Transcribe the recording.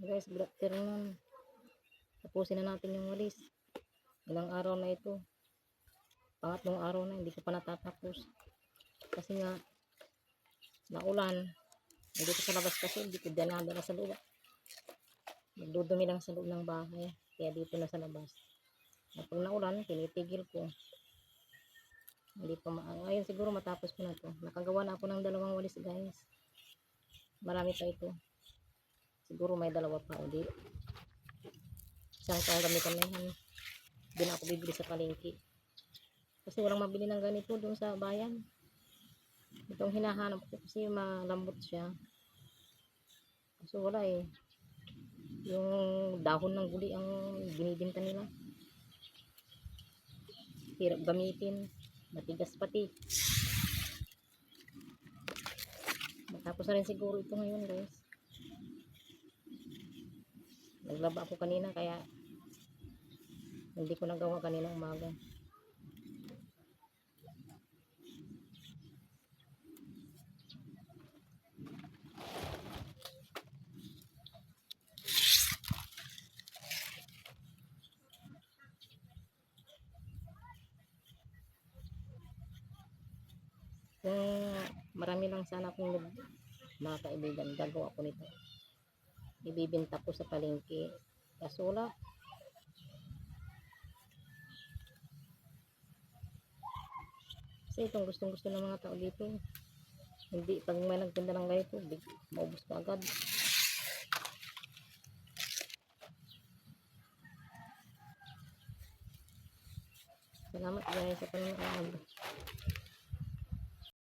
Guys, good afternoon. Tapusin na natin yung walis. Ilang araw na ito. Pangatlong araw na, hindi ko pa natatapos. Kasi nga, naulan. Hindi ko sa labas kasi, hindi ko dinadala sa loob. Nagdudumi lang sa loob ng bahay. Kaya dito na sa labas. At pag naulan, tinitigil ko. Hindi pa ngayon siguro matapos ko na to. Nakagawa na ako ng dalawang walis, guys. Marami pa ito. Siguro may dalawa pa ulit. Isang gamitan na yan. Hindi na ako bibili sa palengke. Kasi walang mabili ng ganito doon sa bayan. Itong hinahanap ko kasi malambot siya. So wala eh. Yung dahon ng guli ang binibinta nila. Hirap gamitin. Matigas pati. Matapos na rin siguro ito ngayon, guys. Naglaba ako kanina kaya hindi ko nagawa kanina umaga. Kung marami lang sana akong mga kaibigan, gagawa ko nito. Ibibinta ko sa palengke. Kaso wala. Kasi itong gustong-gusto ng mga tao dito. Hindi, pag may nagtinda ng ganito, maubos pa agad. Salamat guys sa panonood.